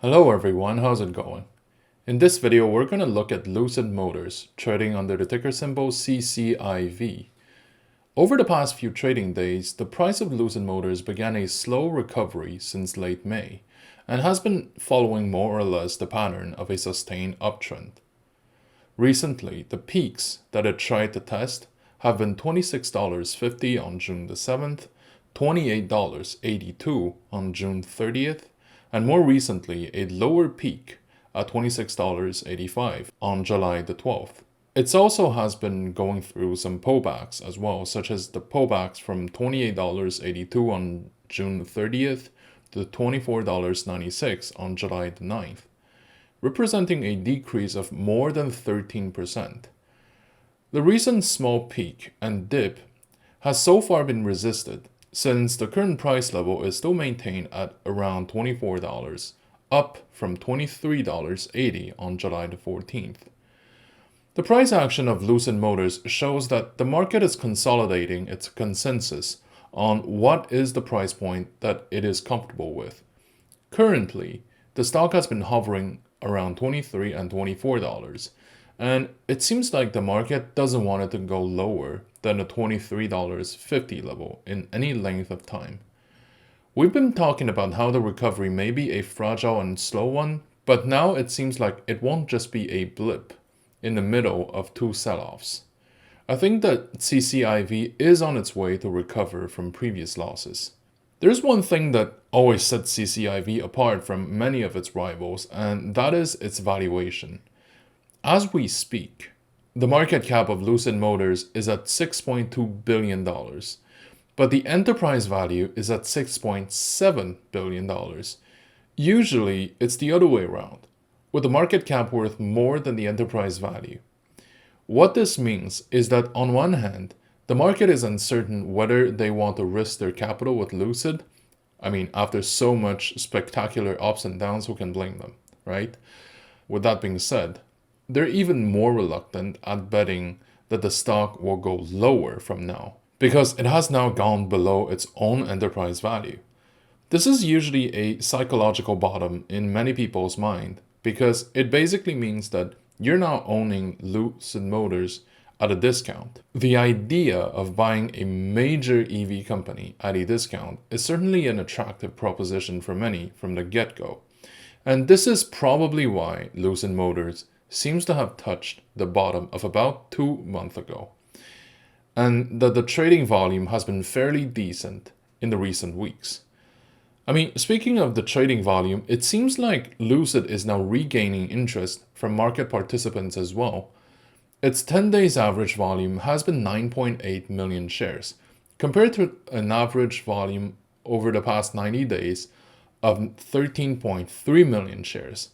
Hello everyone, how's it going? In this video, we're going to look at Lucid Motors, trading under the ticker symbol CCIV. Over the past few trading days, the price of Lucid Motors began a slow recovery since late May, and has been following more or less the pattern of a sustained uptrend. Recently, the peaks that it tried to test have been $26.50 on June the 7th, $28.82 on June 30th, and more recently a lower peak at $26.85 on July the 12th. It also has been going through some pullbacks as well, such as the pullbacks from $28.82 on June 30th to $24.96 on July the 9th, representing a decrease of more than 13%. The recent small peak and dip has so far been resisted, since the current price level is still maintained at around $24, up from $23.80 on July the 14th. The price action of Lucid Motors shows that the market is consolidating its consensus on what is the price point that it is comfortable with. Currently, the stock has been hovering around $23 and $24, and it seems like the market doesn't want it to go lower than the $23.50 level in any length of time. We've been talking about how the recovery may be a fragile and slow one, but now it seems like it won't just be a blip in the middle of two sell-offs. I think that CCIV is on its way to recover from previous losses. There's one thing that always sets CCIV apart from many of its rivals, and that is its valuation. As we speak, the market cap of Lucid Motors is at $6.2 billion, but the enterprise value is at $6.7 billion. Usually, it's the other way around, with the market cap worth more than the enterprise value. What this means is that on one hand, the market is uncertain whether they want to risk their capital with Lucid. I mean, after so much spectacular ups and downs, who can blame them, right? With that being said, they're even more reluctant at betting that the stock will go lower from now, because it has now gone below its own enterprise value. This is usually a psychological bottom in many people's mind, because it basically means that you're now owning Lucid Motors at a discount. The idea of buying a major EV company at a discount is certainly an attractive proposition for many from the get-go. And this is probably why Lucid Motors seems to have touched the bottom of about 2 months ago, and that the trading volume has been fairly decent in the recent weeks. I mean, speaking of the trading volume, it seems like Lucid is now regaining interest from market participants as well. Its 10 days average volume has been 9.8 million shares, compared to an average volume over the past 90 days of 13.3 million shares.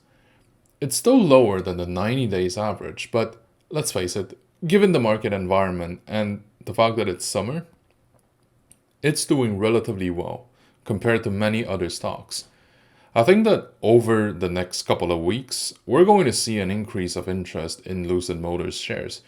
It's still lower than the 90 days average, but let's face it, given the market environment and the fact that it's summer, it's doing relatively well compared to many other stocks. I think that over the next couple of weeks, we're going to see an increase of interest in Lucid Motors shares,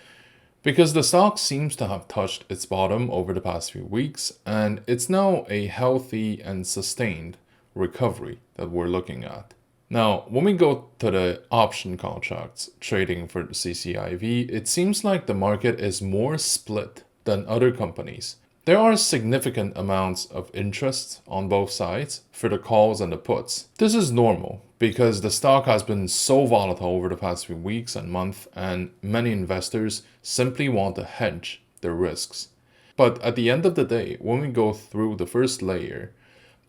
because the stock seems to have touched its bottom over the past few weeks, and it's now a healthy and sustained recovery that we're looking at. Now, when we go to the option contracts trading for CCIV, it seems like the market is more split than other companies. There are significant amounts of interest on both sides for the calls and the puts. This is normal because the stock has been so volatile over the past few weeks and months, and many investors simply want to hedge their risks. But at the end of the day, when we go through the first layer,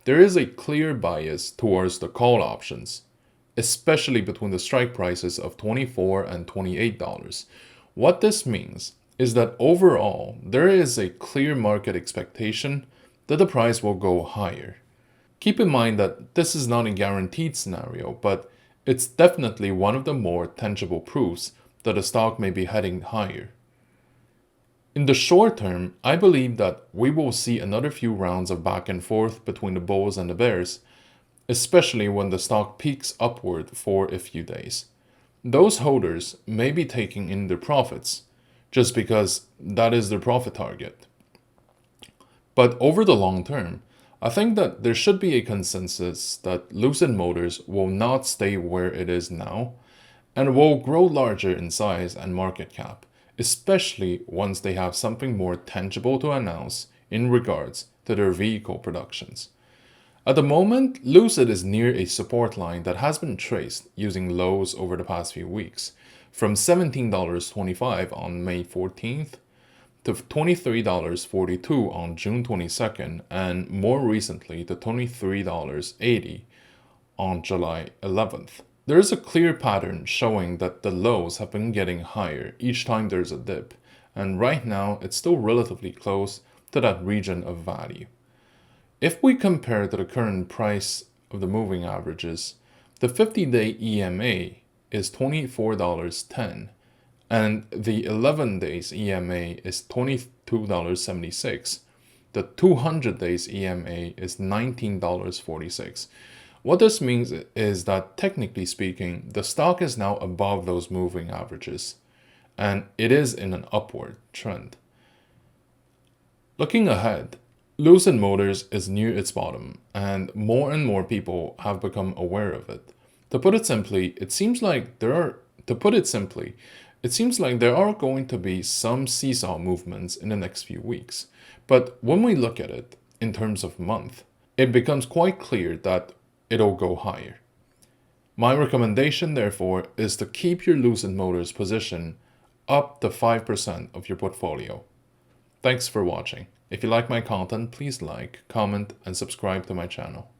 there is a clear bias towards the call options, especially between the strike prices of $24 and $28. What this means is that overall, there is a clear market expectation that the price will go higher. Keep in mind that this is not a guaranteed scenario, but it's definitely one of the more tangible proofs that the stock may be heading higher. In the short term, I believe that we will see another few rounds of back and forth between the bulls and the bears, especially when the stock peaks upward for a few days. Those holders may be taking in their profits, just because that is their profit target. But over the long term, I think that there should be a consensus that Lucid Motors will not stay where it is now and will grow larger in size and market cap, especially once they have something more tangible to announce in regards to their vehicle productions. At the moment, Lucid is near a support line that has been traced using lows over the past few weeks, from $17.25 on May 14th to $23.42 on June 22nd, and more recently to $23.80 on July 11th. There is a clear pattern showing that the lows have been getting higher each time there's a dip, and right now it's still relatively close to that region of value. If we compare to the current price of the moving averages, the 50-day EMA is $24.10 and the 11 days EMA is $22.76. The 200 days EMA is $19.46. What this means is that technically speaking, the stock is now above those moving averages and it is in an upward trend. Looking ahead, Lucid Motors is near its bottom, and more people have become aware of it. To put it simply, it seems like there are going to be some seesaw movements in the next few weeks. But when we look at it in terms of month, it becomes quite clear that it'll go higher. My recommendation, therefore, is to keep your Lucid Motors position up to 5% of your portfolio. Thanks for watching. If you like my content, please like, comment, and subscribe to my channel.